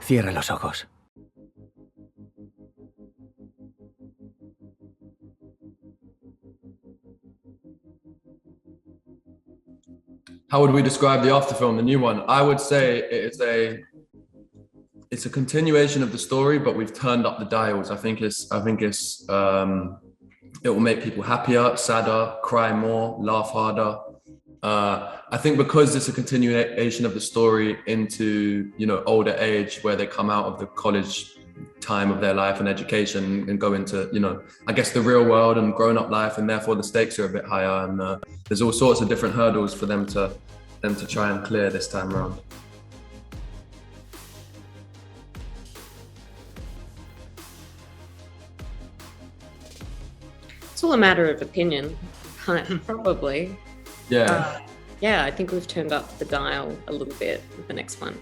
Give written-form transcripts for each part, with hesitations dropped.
Cierra los ojos. How would we describe the after film, the new one? I would say it's a continuation of the story, but we've turned up the dials. I think it will make people happier, sadder, cry more, laugh harder. I think because it's a continuation of the story into, older age, where they come out of the college time of their life and education and go into, I guess the real world and grown up life, and therefore the stakes are a bit higher, and there's all sorts of different hurdles for them to try and clear this time around. It's all a matter of opinion, probably. Yeah. Yeah, I think we've turned up the dial a little bit with the next one.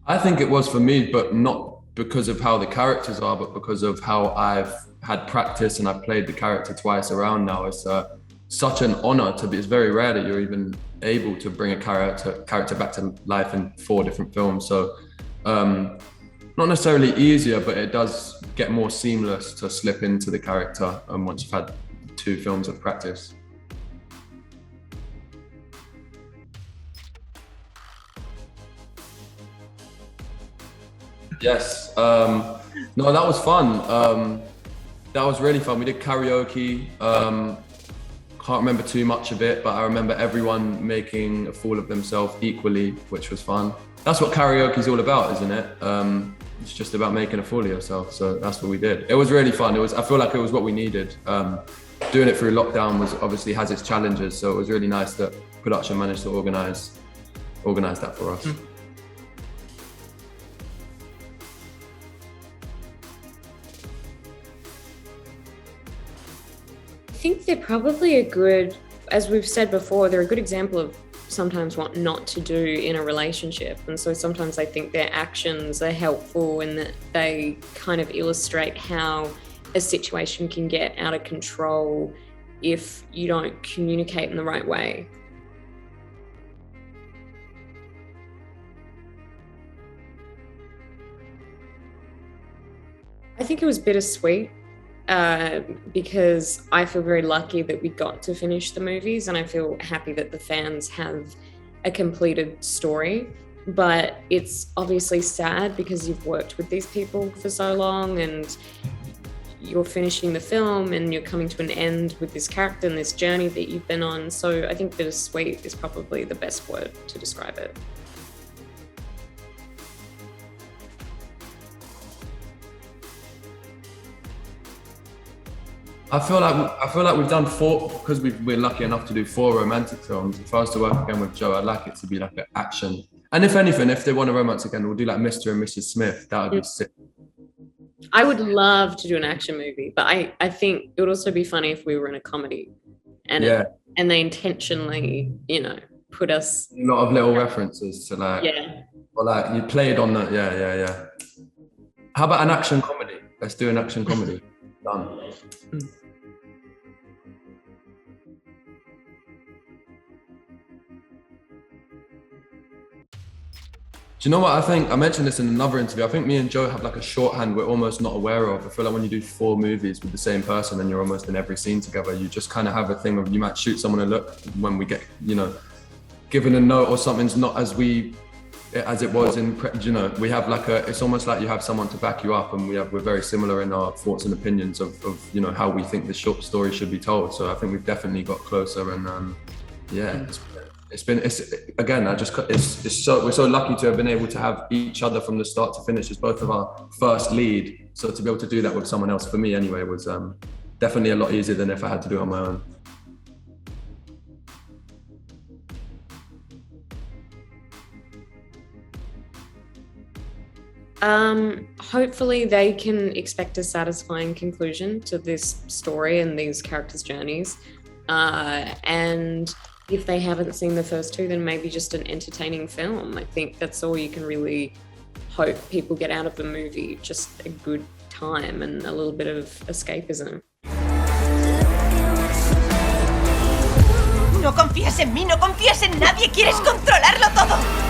I think it was for me, but not because of how the characters are, but because of how I've had practice and I've played the character twice around now. It's such an honor to be. It's very rare that you're even able to bring a character back to life in 4 different films. So not necessarily easier, but it does get more seamless to slip into the character once you've had 2 films of practice. Yes. No, that was fun. That was really fun. We did karaoke. Can't remember too much of it, but I remember everyone making a fool of themselves equally, which was fun. That's what karaoke is all about, isn't it? It's just about making a fool of yourself. So that's what we did. It was really fun. I feel like it was what we needed. Doing it through lockdown obviously has its challenges. So it was really nice that production managed to organize that for us. I think they're probably as we've said before, they're a good example of sometimes what not to do in a relationship. And so sometimes I think their actions are helpful in that they kind of illustrate how a situation can get out of control if you don't communicate in the right way. I think it was bittersweet. Because I feel very lucky that we got to finish the movies, and I feel happy that the fans have a completed story. But it's obviously sad because you've worked with these people for so long and you're finishing the film and you're coming to an end with this character and this journey that you've been on. So I think bittersweet is probably the best word to describe it. I feel like we've done 4, because we're lucky enough to do 4 romantic films. If I was to work again with Joe, I'd like it to be like an action. And if anything, if they want a romance again, we'll do like Mr. and Mrs. Smith. That would be sick. I would love to do an action movie, but I think it would also be funny if we were in a comedy and they intentionally, put us. A lot of little references to or like you played on that. Yeah. How about an action comedy? Let's do an action comedy. Done. Do you know what I think? I mentioned this in another interview. I think me and Joe have like a shorthand we're almost not aware of. I feel like when you do 4 movies with the same person and you're almost in every scene together, you just kind of have a thing of you might shoot someone a look when we get, given a note or something's not as it was in, we have like it's almost like you have someone to back you up, and we're very similar in our thoughts and opinions of how we think the short story should be told. So I think we've definitely got closer, and we're so lucky to have been able to have each other from the start to finish as both of our first lead. So to be able to do that with someone else, for me anyway, was definitely a lot easier than if I had to do it on my own. Hopefully they can expect a satisfying conclusion to this story and these characters' journeys. And if they haven't seen the first 2, then maybe just an entertaining film. I think that's all you can really hope people get out of the movie, just a good time and a little bit of escapism. No confías en mí, no confías en nadie, quieres controlarlo todo.